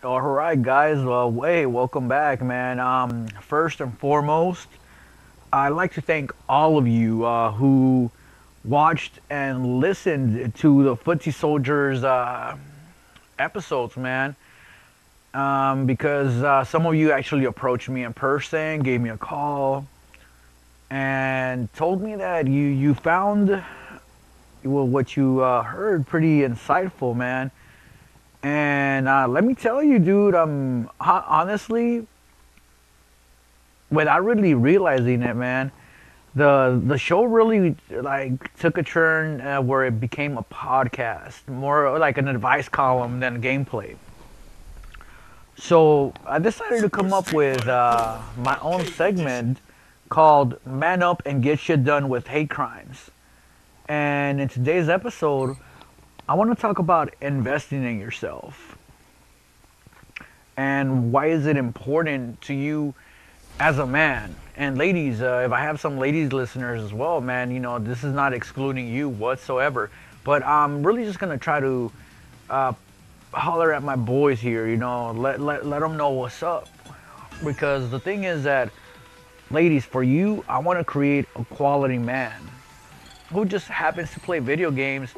All right, guys. Well, hey, welcome back, man. First and foremost, I'd like to thank all of you who watched and listened to the Footsie Soldiers episodes, man. Because some of you actually approached me in person, gave me a call, and told me that you found what you heard pretty insightful, man. And let me tell you, dude, honestly, without really realizing it, man, the show really like took a turn where it became a podcast, more like an advice column than gameplay. So I decided to come up with my own segment called "Man Up and Get Shit Done with Hate Crimes." And in today's episode, I want to talk about investing in yourself and why is it important to you as a man. And ladies, if I have some ladies listeners as well, man, this is not excluding you whatsoever. But I'm really just gonna try to uh, holler at my boys here, let them know what's up. Because the thing is that, ladies, for you, I want to create a quality man who just happens to play video games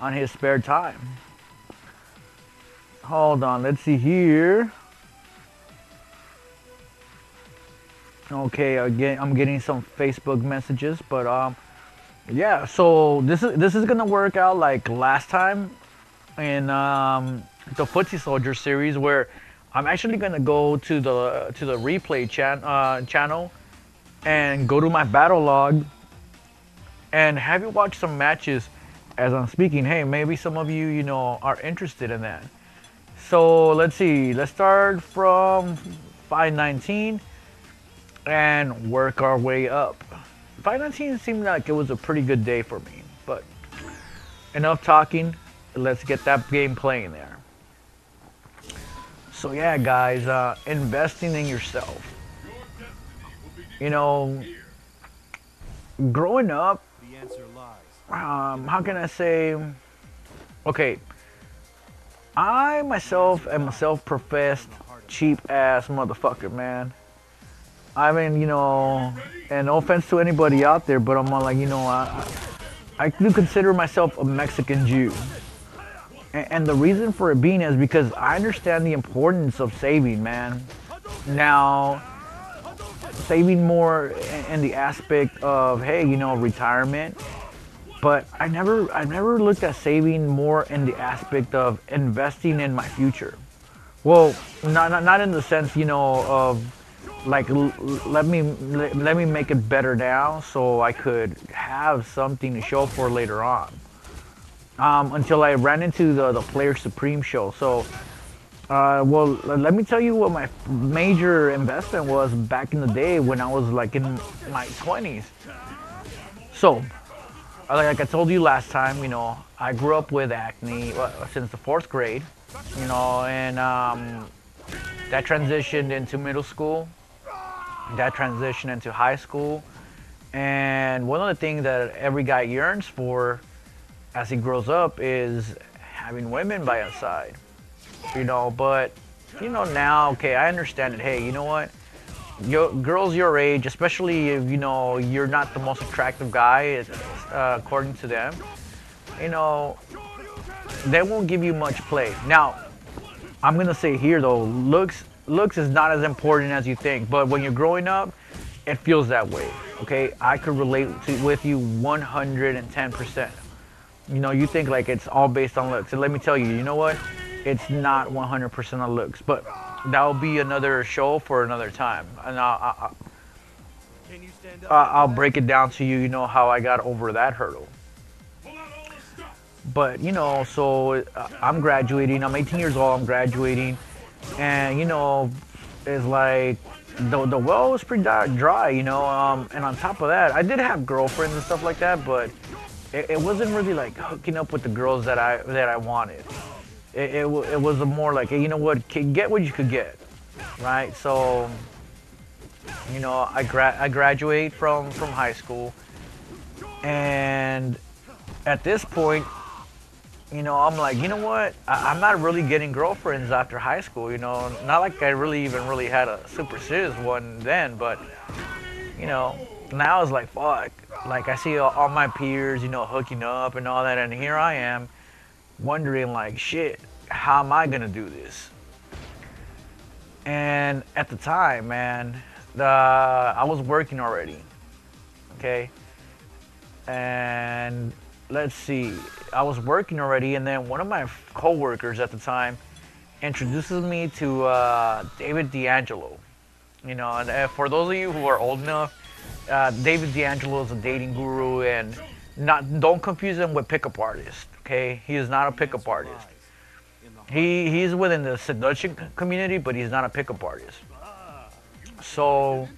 on his spare time. Hold on, let's see here. Okay, again, I'm getting some Facebook messages, but yeah. So this is gonna work out like last time in the Footsie Soldier series, where I'm actually gonna go to the replay channel and go to my battle log and have you watch some matches as I'm speaking. Hey, maybe some of you are interested in that. So let's see. Let's start from 519 and work our way up. 519 seemed like it was a pretty good day for me, but enough talking. Let's get that game playing there. So yeah, guys, investing in yourself. You know, growing up, how can I say? Okay, I myself am a self-professed cheap ass motherfucker, man. I mean, and no offense to anybody out there, but I'm all like, I do consider myself a Mexican Jew. And the reason for it being is because I understand the importance of saving, man. Now, saving more in the aspect of, hey, retirement. But I never looked at saving more in the aspect of investing in my future. Well, not in the sense, of like let me make it better now so I could have something to show for later on. Until I ran into the Player Supreme show. So, well, let me tell you what my major investment was back in the day when I was like in my 20s. So, like I told you last time, I grew up with acne since the fourth grade, and that transitioned into middle school, that transitioned into high school, and one of the things that every guy yearns for as he grows up is having women by his side, but now, okay, I understand it. Hey, you know what? Girls your age, especially if you're not the most attractive guy, according to them, they won't give you much play. Now, I'm gonna say here though, looks is not as important as you think, but when you're growing up, it feels that way. Okay, I could relate with you 110%. You think like it's all based on looks, and let me tell you, you know what? It's not 100% on looks, but that'll be another show for another time, and I'll break it down to you. How I got over that hurdle. But so I'm graduating. I'm 18 years old. I'm graduating, and it's like the well was pretty dry. And on top of that, I did have girlfriends and stuff like that, but it wasn't really like hooking up with the girls that I wanted. It was a more like, hey, you know what, get what you could get, right? So, I graduate from high school, and at this point, I'm like, you know what? I'm not really getting girlfriends after high school. Not like I really even really had a super serious one then, but you know, now it's like fuck. Like I see all my peers, hooking up and all that, and here I am wondering like, shit, how am I gonna do this? And at the time, man, I was working already. Okay, and let's see, I was working already, and then one of my coworkers at the time introduces me to David D'Angelo. And for those of you who are old enough, David D'Angelo is a dating guru, and don't confuse him with pickup artist. Okay, he is not a pickup artist. He's within the seduction community, but he's not a pickup artist. So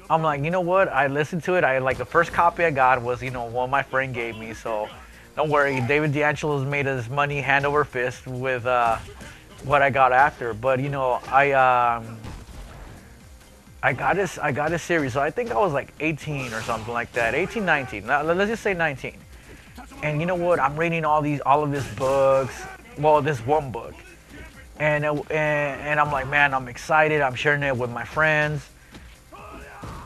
I'm like, you know what? I listened to it. I like the first copy I got was one my friend gave me. So don't worry, David D'Angelo's made his money hand over fist with what I got after. But I got a series. So I think I was like 18 or something like that. 18, 19. Let's just say 19. And you know what? I'm reading all of these books. Well, this one book. And I'm like, man, I'm excited. I'm sharing it with my friends.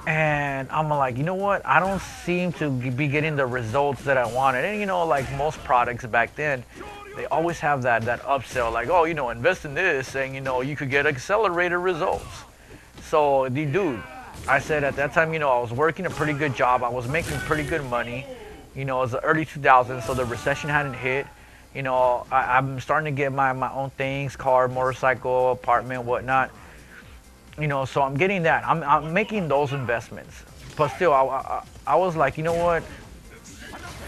And I'm like, you know what? I don't seem to be getting the results that I wanted. And like most products back then, they always have that upsell, like, oh, invest in this, and you could get accelerated results. So, dude, I said at that time, I was working a pretty good job. I was making pretty good money. It was the early 2000s, so the recession hadn't hit. I'm starting to get my own things, car, motorcycle, apartment, whatnot. So I'm getting that. I'm making those investments. But still, I was like, you know what?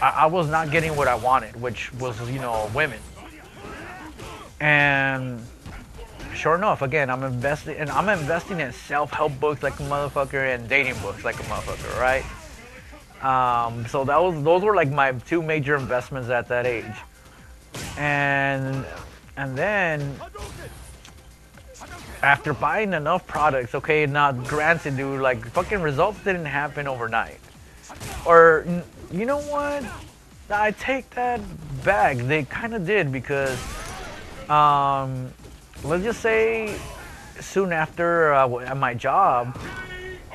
I was not getting what I wanted, which was, women. And sure enough, again, I'm investing in self-help books like a motherfucker and dating books like a motherfucker, right? So those were like my two major investments at that age. And then after buying enough products, okay, now granted, dude, like fucking results didn't happen overnight. Or you know what? I take that back. They kind of did, because let's just say soon after at my job,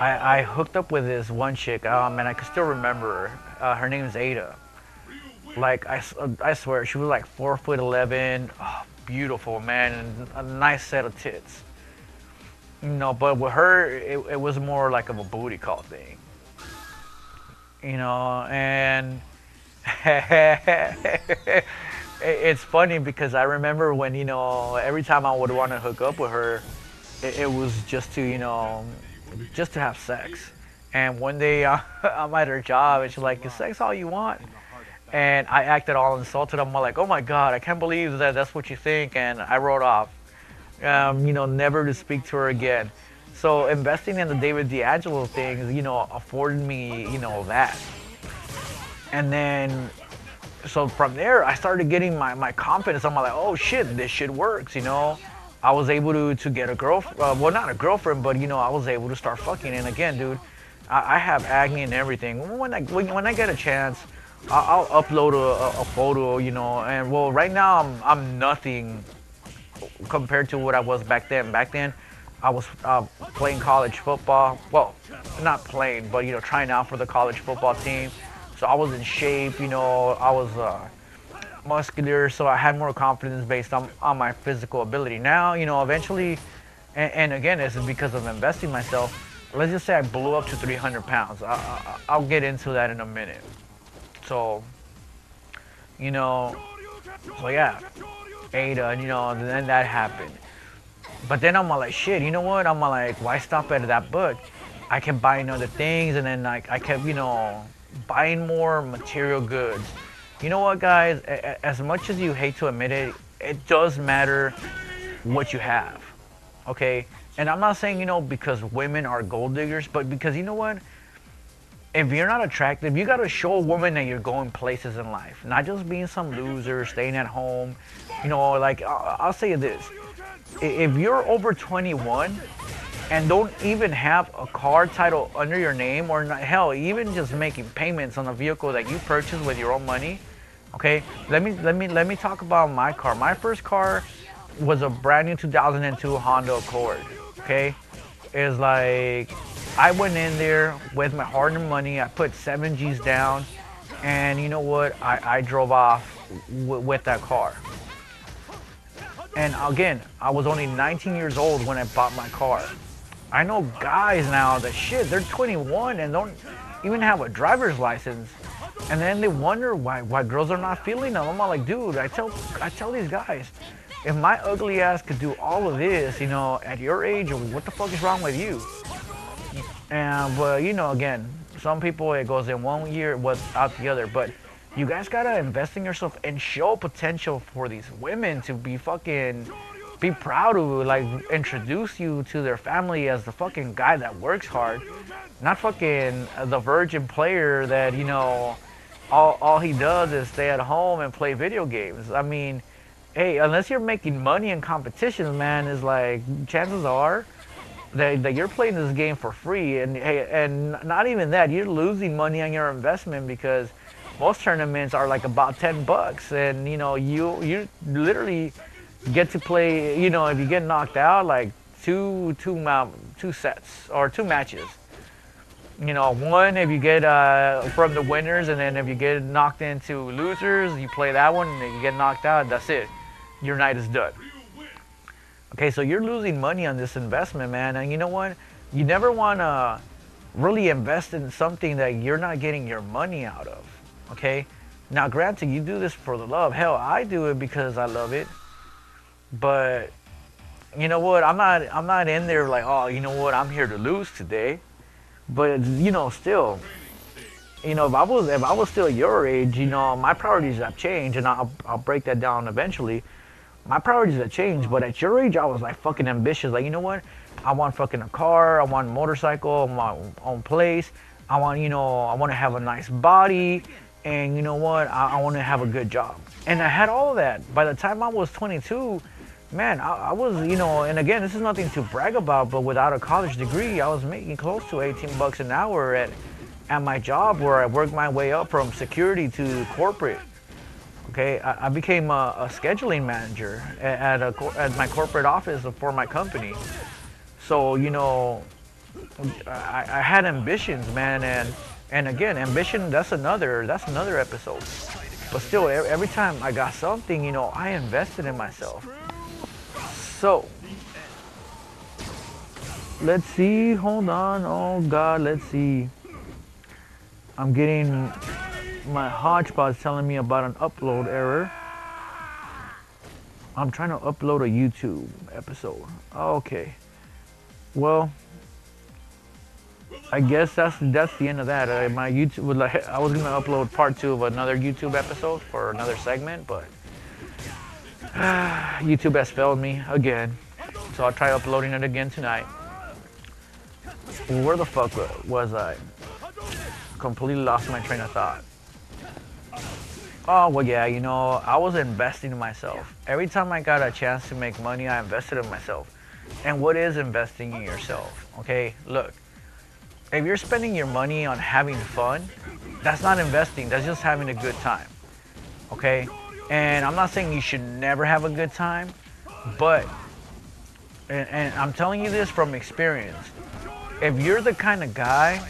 I hooked up with this one chick, and I can still remember her. Her name is Ada. Like I swear, she was like 4'11", beautiful, man, and a nice set of tits. But with her, it was more like of a booty call thing. And it's funny because I remember when, every time I would want to hook up with her, it was just to, just to have sex. And one day I'm at her job and she's like, is sex all you want? And I acted all insulted. I'm like, oh my God, I can't believe that's what you think. And I wrote off, never to speak to her again. So investing in the David D'Angelo things, afforded me, that. And then, so from there, I started getting my confidence. I'm like, oh shit, this shit works, I was able to get a girlfriend, well, not a girlfriend, but, I was able to start fucking. And again, dude, I have acne and everything. When I get a chance, I'll upload a photo, and well, right now I'm nothing compared to what I was back then. Back then, I was playing college football. Well, not playing, but trying out for the college football team. So I was in shape, I was muscular, so I had more confidence based on my physical ability. Now, eventually, and again, this is because of investing myself. Let's just say I blew up to 300 pounds. I'll get into that in a minute. So, so yeah, Ada, and then that happened. But then I'm like, shit, you know what? I'm like, why stop at that book? I kept buying other things, and then like I kept, buying more material goods. You know what, guys? As much as you hate to admit it, it does matter what you have, okay? And I'm not saying, because women are gold diggers, but because, you know what? If you're not attractive, you gotta show a woman that you're going places in life, not just being some loser, staying at home. Like, I'll say this. If you're over 21 and don't even have a car title under your name, or not, hell, even just making payments on a vehicle that you purchased with your own money, Okay, let me talk about my car. My first car was a brand new 2002 Honda Accord. Okay, it's like I went in there with my hard-earned money. I put 7 G's down, and you know what? I drove off with that car. And again, I was only 19 years old when I bought my car. I know guys now that shit, they're 21 and don't even have a driver's license. And then they wonder why girls are not feeling them. I'm all like, dude, I tell these guys, if my ugly ass could do all of this, you know, at your age, what the fuck is wrong with you? And but you know, again, some people it goes in one year without the other. But you guys gotta invest in yourself and show potential for these women to be proud of, like introduce you to their family as the fucking guy that works hard, not fucking the virgin player that you know all he does is stay at home and play video games. I mean, hey, unless you're making money in competitions, man, is like chances are that you're playing this game for free, and hey, and not even that, you're losing money on your investment because most tournaments are like about $10, and you know you literally get to play. You know, if you get knocked out, like two sets or two matches. You know, one if you get from the winners, and then if you get knocked into losers, you play that one, and if you get knocked out, that's it. Your night is done. Okay, so you're losing money on this investment, man, and you know what? You never want to really invest in something that you're not getting your money out of. Okay, now granted, you do this for the love. Hell, I do it because I love it. But you know what? I'm not in there like, oh, you know what? I'm here to lose today. But you know, still, you know, if I was still your age, you know, my priorities have changed, and I'll break that down eventually. My priorities have changed, but at your age, I was like fucking ambitious. Like, you know what? I want fucking a car. I want a motorcycle. I want my own place. I want, you know, I want to have a nice body. And you know what? I want to have a good job. And I had all of that. By the time I was 22, man, I was, you know, and again, this is nothing to brag about, but without a college degree, I was making close to $18 an hour at my job, where I worked my way up from security to corporate. Okay, I became a scheduling manager at my corporate office for my company. So, you know, I had ambitions, man, and again, ambition, that's another episode. But still, every time I got something, you know, I invested in myself. So, let's see, hold on, oh God, let's see. I'm getting, my hotspot's telling me about an upload error. I'm trying to upload a YouTube episode. Okay. Well, I guess that's the end of that. My YouTube would like, I was gonna upload part 2 of another YouTube episode for another segment, but YouTube has failed me again. So I'll try uploading it again tonight. Where the fuck was I? Completely lost my train of thought. Oh, well, yeah, you know, I was investing in myself. Every time I got a chance to make money, I invested in myself. And what is investing in yourself? Okay, look. If you're spending your money on having fun, that's not investing. That's just having a good time. Okay? And I'm not saying you should never have a good time, but, and I'm telling you this from experience, if you're the kind of guy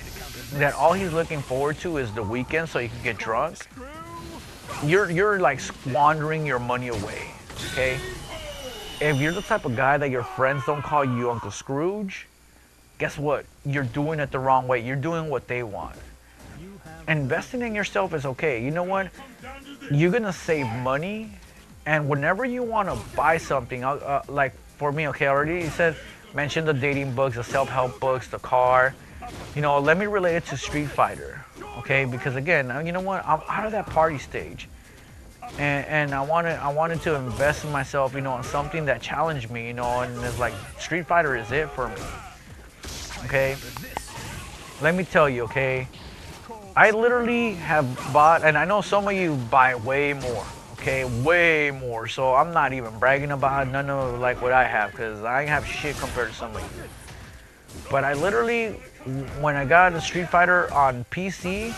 that all he's looking forward to is the weekend so you can get drunk, you're like squandering your money away. Okay? If you're the type of guy that your friends don't call you Uncle Scrooge, guess what? You're doing it the wrong way. You're doing what they want. Investing in yourself is okay. You know what? You're gonna save money, and whenever you want to buy something, like for me, okay, I already mentioned the dating books, the self-help books, the car. You know, let me relate it to Street Fighter, okay? Because again, you know what? I'm out of that party stage, and I wanted to invest in myself, you know, in something that challenged me, you know, and it's like Street Fighter is it for me. Okay, let me tell you, okay, I literally have bought, and I know some of you buy way more, okay, way more, so I'm not even bragging about none of like what I have, because I have shit compared to some of you. But I literally, when I got a Street Fighter on PC,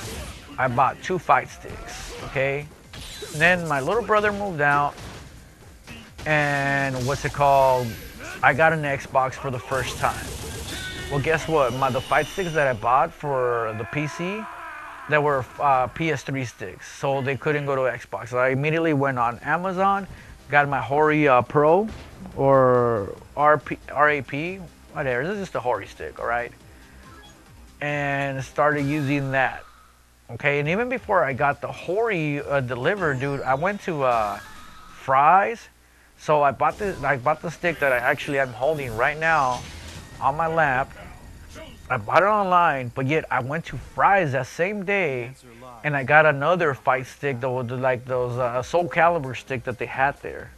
I bought 2 fight sticks, okay, And then my little brother moved out, and what's it called? I got an Xbox for the first time. Well, guess what? The fight sticks that I bought for the PC, that were PS3 sticks, so they couldn't go to Xbox. So I immediately went on Amazon, got my Hori Pro, or RAP, whatever. This is just a Hori stick, all right? And started using that. Okay, and even before I got the Hori delivered, dude, I went to Fry's. So I bought the stick that I'm holding right now on my lap. I bought it online, but yet I went to Fry's that same day, and I got another fight stick, like those Soul Calibur stick that they had there.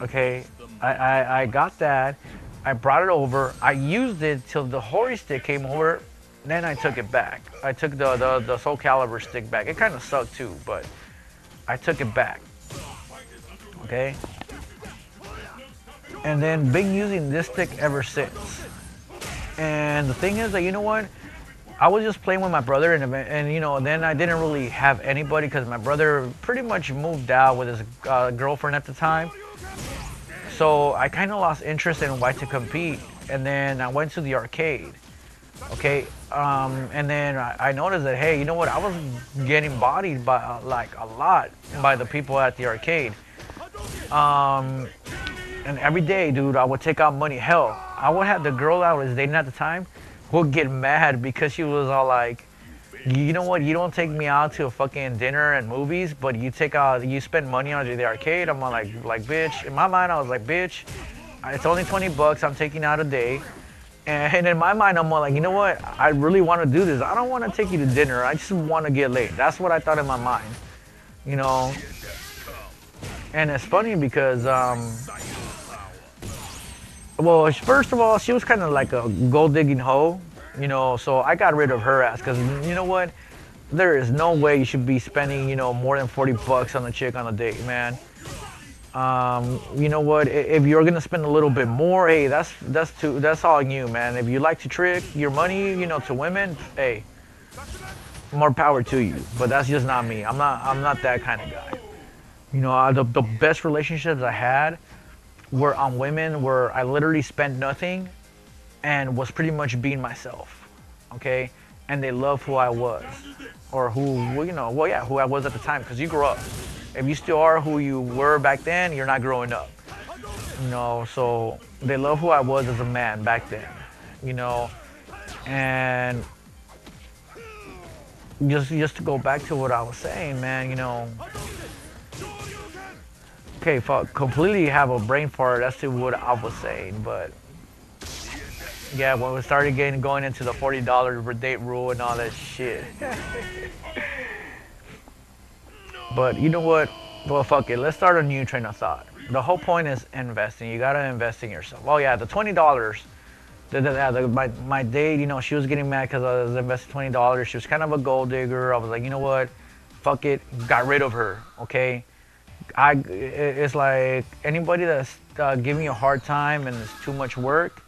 Okay, I got that. I brought it over. I used it till the Hori stick came over. Then I took it back. I took the Soul Calibur stick back. It kind of sucked too, but I took it back. Okay. And then been using this stick ever since. And the thing is that, you know what? I was just playing with my brother, and you know, then I didn't really have anybody because my brother pretty much moved out with his girlfriend at the time. So I kind of lost interest in why to compete, and then I went to the arcade. Okay, and then I noticed that, hey, you know what? I was getting bodied by like a lot by the people at the arcade. And every day, dude, I would take out money. Hell, I would have the girl I was dating at the time would get mad because she was all like, you know what? You don't take me out to a fucking dinner and movies, but you spend money on the arcade. I'm all like, bitch. In my mind, I was like, bitch, it's only 20 bucks. I'm taking out a day. And in my mind, I'm more like, you know what? I really want to do this. I don't want to take you to dinner. I just want to get laid. That's what I thought in my mind, you know. And it's funny because, well, first of all, she was kind of like a gold digging hoe, you know. So I got rid of her ass because, you know what? There is no way you should be spending, you know, more than 40 bucks on a chick on a date, man. You know what? If you're gonna spend a little bit more, hey, that's all you, man. If you like to trick your money, you know, to women, hey, more power to you. But that's just not me. I'm not that kind of guy. You know, the best relationships I had were on women where I literally spent nothing and was pretty much being myself. Okay, and they love who I was, or who, you know, well, yeah, who I was at the time. Because you grow up. If you still are who you were back then, you're not growing up. You know, so they love who I was as a man back then. You know, and just to go back to what I was saying, man. You know, okay, fuck, completely have a brain fart as to what I was saying, but yeah, when we started going into the $40 per date rule and all that shit. But you know what? Well, fuck it. Let's start a new train of thought. The whole point is investing. You gotta invest in yourself. Oh yeah, the $20. My date, you know, she was getting mad because I was investing $20. She was kind of a gold digger. I was like, you know what? Fuck it. Got rid of her. Okay. It's like anybody that's giving you a hard time and it's too much work,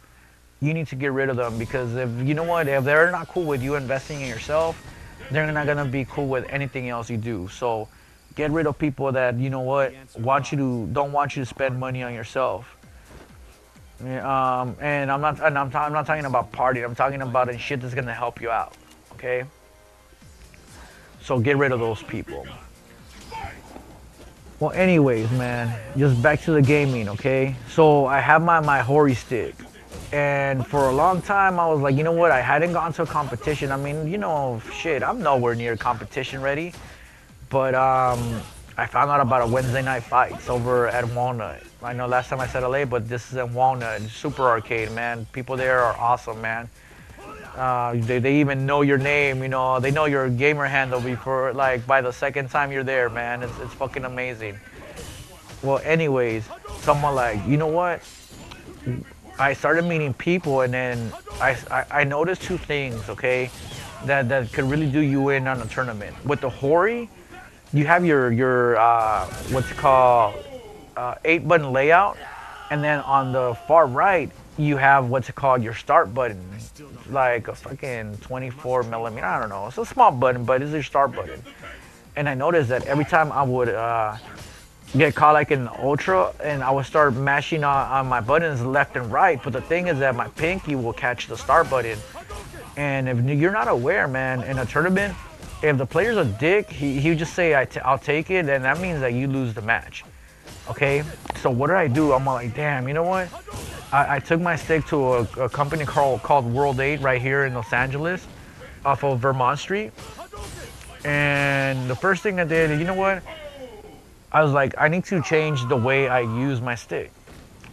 you need to get rid of them, because if you know what, if they're not cool with you investing in yourself, they're not gonna be cool with anything else you do. So get rid of people that, you know what, don't want you to spend money on yourself. And I'm not talking about partying. I'm talking about shit that's gonna help you out. Okay. So get rid of those people. Well, anyways, man, just back to the gaming, okay? So I have my Hori stick, and for a long time I was like, you know what? I hadn't gone to a competition. I mean, you know, shit, I'm nowhere near competition ready. But I found out about a Wednesday night fights over at Walnut. I know last time I said LA, but this is in Walnut, super arcade, man. People there are awesome, man. They even know your name, you know. They know your gamer handle before, like, by the second time you're there, man. It's fucking amazing. Well, anyways, someone like, you know what? I started meeting people, and then I noticed two things, okay, that could really do you in on a tournament. With the Hori, you have your what's it called, 8-button layout, and then on the far right you have what's it called, your start button, like a fucking 24 millimeter. I don't know. It's a small button, but it's your start button. And I noticed that every time I would get caught like in ultra, and I would start mashing on my buttons left and right. But the thing is that my pinky will catch the start button. And if you're not aware, man, in a tournament, if the player's a dick, he would just say, I'll take it, and that means that you lose the match. Okay? So what did I do? I'm like, damn, you know what? I took my stick to a company called World 8 right here in Los Angeles off of Vermont Street. And the first thing I did, you know what? I was like, I need to change the way I use my stick.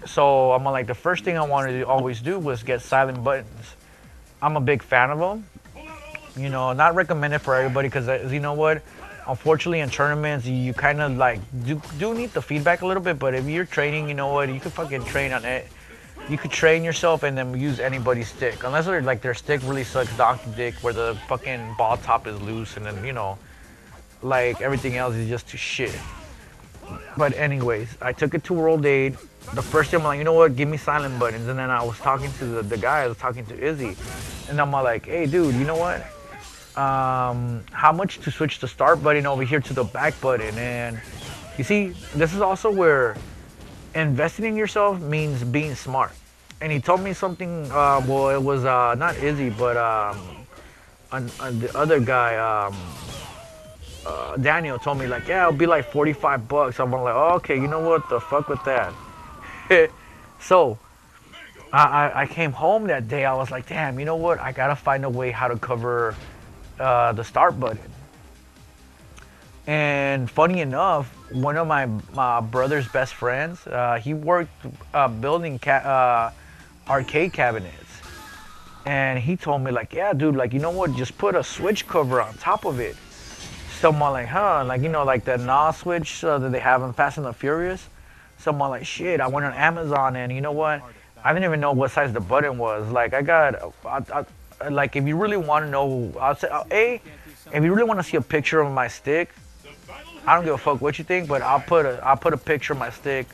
So I'm like, the first thing I wanted to always do was get silent buttons. I'm a big fan of them. You know, not recommended for everybody because you know what? Unfortunately, in tournaments, you kind of like do need the feedback a little bit. But if you're training, you know what? You could fucking train on it. You could train yourself and then use anybody's stick, unless they're like their stick really sucks donkey dick, where the fucking ball top is loose and then you know, like everything else is just to shit. But anyways, I took it to World 8. The first thing I'm like, you know what? Give me silent buttons. And then I was talking to the guy. I was talking to Izzy, and I'm like, hey, dude, you know what? How much to switch the start button over here to the back button? And you see, this is also where investing in yourself means being smart. And he told me something. Well, it was not Izzy, but the other guy. Daniel told me like, yeah, it'll be like $45. I'm like, oh, okay, you know what? The fuck with that. So I came home that day. I was like, damn, you know what? I gotta find a way how to cover the start button. And funny enough, one of my brother's best friends, he worked building arcade cabinets. And he told me like, yeah, dude, like, you know what? Just put a switch cover on top of it. Someone like, huh? Like, you know, like the NOS switch that they have in Fast and the Furious. Someone like, shit, I went on Amazon and you know what? I didn't even know what size the button was. Like, I got, like, if you really want to know, I'll say, if you really want to see a picture of my stick, I don't give a fuck what you think, but I'll put a picture of my stick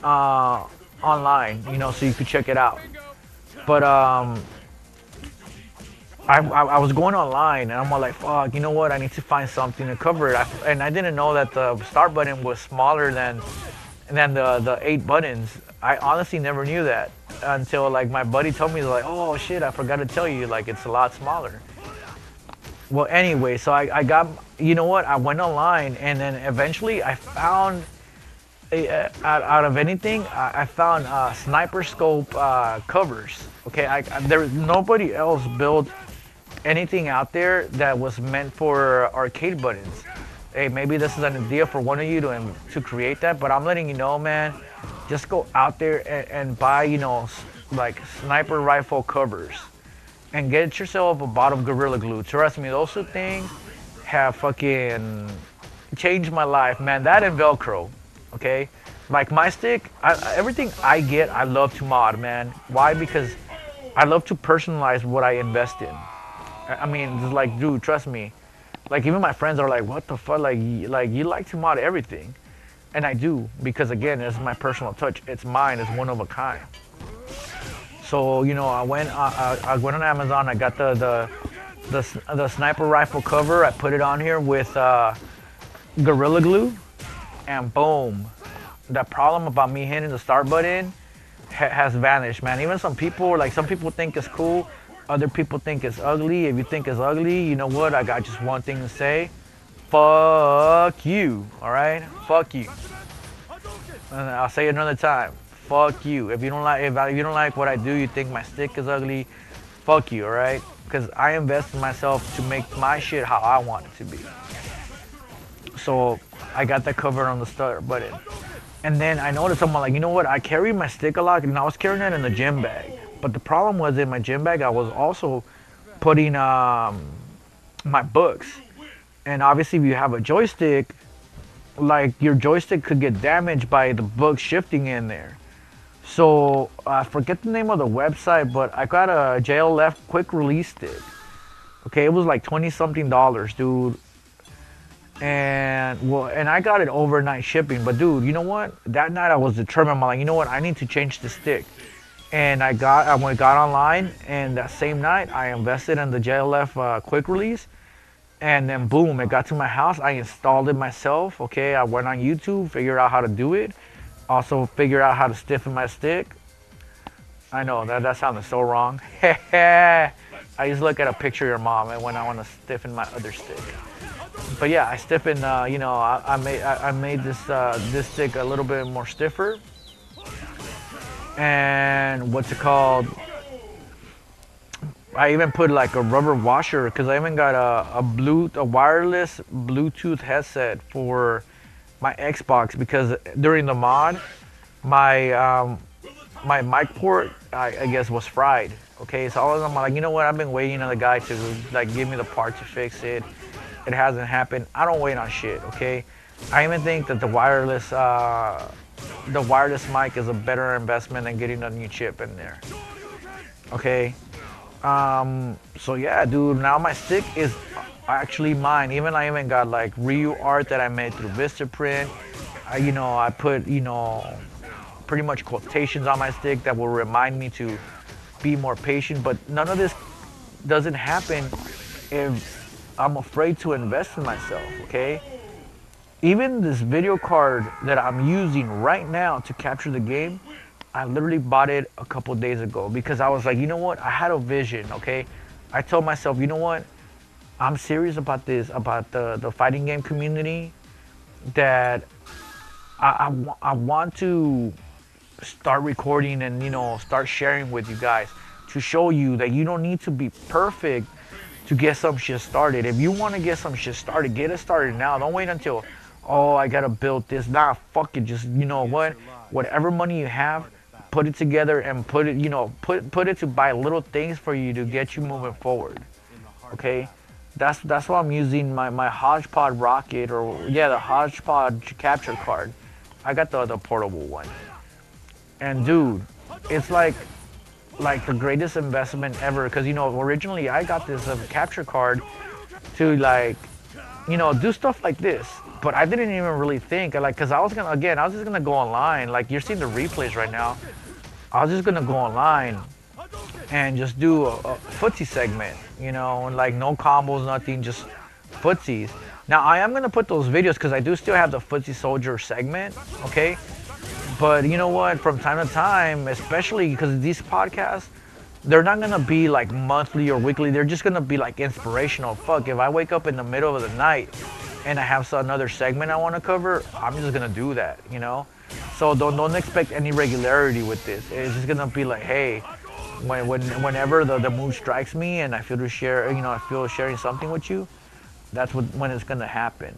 online, you know, so you can check it out. But I was going online and I'm like, fuck, you know what? I need to find something to cover it. And I didn't know that the start button was smaller than the 8 buttons. I honestly never knew that until like my buddy told me, like, oh shit, I forgot to tell you, like it's a lot smaller. Well, anyway, so I got, you know what? I went online and then eventually I found, out of anything, I found sniper scope covers. Okay, there nobody else built anything out there that was meant for arcade buttons. Hey, maybe this is an idea for one of you to create that, but I'm letting you know, man, just go out there and buy, you know, like sniper rifle covers and get yourself a bottle of Gorilla Glue. Trust me, those two things have fucking changed my life, man. That and Velcro, okay? Like my stick, everything I get, I love to mod, man. Why? Because I love to personalize what I invest in. I mean, it's like, dude, trust me. Like, even my friends are like, what the fuck? Like you like to mod everything. And I do, because again, it's my personal touch. It's mine, it's one of a kind. So, you know, I went on Amazon, I got the sniper rifle cover, I put it on here with Gorilla Glue, and boom. That problem about me hitting the start button has vanished, man. Even some people think it's cool, other people think it's ugly. If you think it's ugly, you know what? I got just one thing to say. Fuck you, all right? Fuck you. And I'll say it another time. Fuck you. If you don't like what I do, you think my stick is ugly, fuck you, all right? Because I invest in myself to make my shit how I want it to be. So I got that covered on the start button. And then I noticed someone like, you know what? I carry my stick a lot, and I was carrying it in the gym bag. But the problem was in my gym bag, I was also putting my books. And obviously, if you have a joystick, like your joystick could get damaged by the books shifting in there. So I forget the name of the website, but I got a JLF quick release stick. Okay, it was like $20-something, dude. And I got it overnight shipping. But dude, you know what? That night I was determined. I'm like, you know what? I need to change the stick. And I got online, and that same night I invested in the JLF quick release, And then boom, it got to my house. I installed it myself. Okay, I went on YouTube, figured out how to do it. Also figured out how to stiffen my stick. I know that sounded so wrong. I just look at a picture of your mom and when I want to stiffen my other stick. But yeah, I stiffened. You know, I made this stick a little bit more stiffer. And what's it called? I even put like a rubber washer because I even got a wireless Bluetooth headset for my Xbox because during the mod, my my mic port I guess was fried. Okay, so I'm like, you know what? I've been waiting on the guy to like give me the part to fix it. It hasn't happened. I don't wait on shit. Okay, I even think that the wireless mic is a better investment than getting a new chip in there. Okay. So yeah, dude, now my stick is actually mine. I even got like real art that I made through Vistaprint. I put, pretty much quotations on my stick that will remind me to be more patient, but none of this doesn't happen if I'm afraid to invest in myself, okay? Even this video card that I'm using right now to capture the game, I literally bought it a couple days ago because I was like, you know what? I had a vision, okay? I told myself, you know what? I'm serious about this, about the fighting game community, that I want to start recording and, start sharing with you guys to show you that you don't need to be perfect to get some shit started. If you want to get some shit started, get it started now. Don't wait until, oh, I got to build this. Nah, fuck it. Just, whatever money you have, put it together and put it, put it to buy little things for you to get you moving forward. Okay, that's why I'm using my Hodgepodge rocket, or yeah, the Hodgepodge capture card. I got the portable one, and dude, it's like the greatest investment ever. Because originally I got this capture card to do stuff like this. But I didn't even really think, because I was just gonna go online. Like, you're seeing the replays right now. I was just gonna go online and just do a footsie segment, and like no combos, nothing, just footsies. Now I am gonna put those videos because I do still have the footsie soldier segment, okay? But you know what? From time to time, especially because these podcasts, they're not gonna be like monthly or weekly. They're just gonna be like inspirational. Fuck, if I wake up in the middle of the night and I have another segment I want to cover, I'm just gonna do that, So don't expect any regularity with this. It's just gonna be like, hey, whenever the mood strikes me and I feel to share, I feel sharing something with you, that's when it's gonna happen.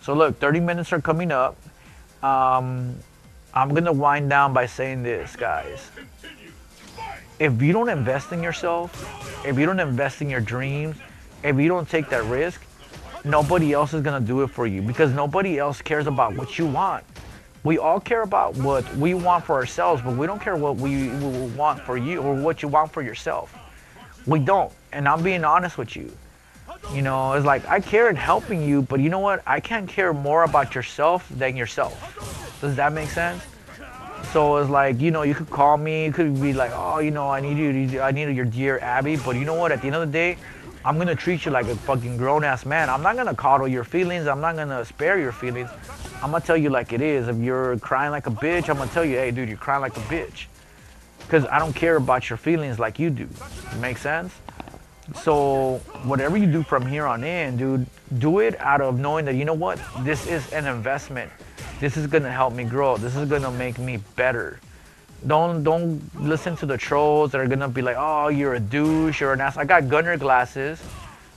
So look, 30 minutes are coming up. I'm gonna wind down by saying this, guys. If you don't invest in yourself, if you don't invest in your dreams, if you don't take that risk, nobody else is gonna do it for you, because nobody else cares about what you want. We all care about what we want for ourselves, but we don't care what we want for you or what you want for yourself. We don't, and I'm being honest with you. It's like, I care in helping you, but you know what? I can't care more about yourself than yourself. Does that make sense? So it's like, you could call me, you could be like, oh, I need your dear Abby, but you know what? At the end of the day, I'm gonna treat you like a fucking grown-ass man. I'm not gonna coddle your feelings. I'm not gonna spare your feelings. I'm gonna tell you like it is. If you're crying like a bitch, I'm gonna tell you, hey, dude, you're crying like a bitch. Because I don't care about your feelings like you do. Make sense? So whatever you do from here on in, dude, do it out of knowing that, you know what? This is an investment. This is gonna help me grow. This is gonna make me better. Don't listen to the trolls that are gonna be like, oh, you're a douche or an ass. I got gunner glasses,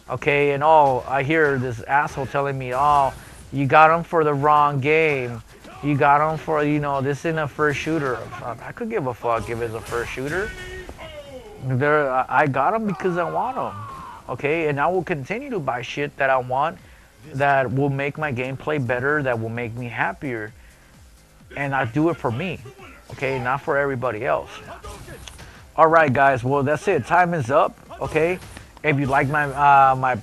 okay, and I hear this asshole telling me, oh, you got them for the wrong game. You got them for, this isn't a first shooter. I could give a fuck if it's a first shooter. I got them because I want them, okay, and I will continue to buy shit that I want, that will make my gameplay better, that will make me happier, and I do it for me. Okay, not for everybody else. All right, guys. Well, that's it. Time is up. Okay. If you like my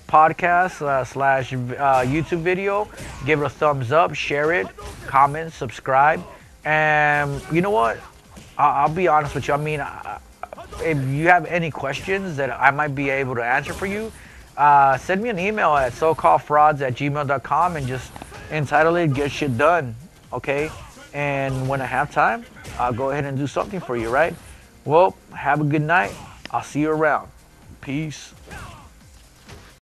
podcast slash YouTube video, give it a thumbs up, share it, comment, subscribe, and you know what? I'll be honest with you. I mean, if you have any questions that I might be able to answer for you, send me an email at socalledfrauds@gmail.com and just entitle it "Get Shit Done," okay? And when I have time, I'll go ahead and do something for you, right? Well, have a good night. I'll see you around. Peace.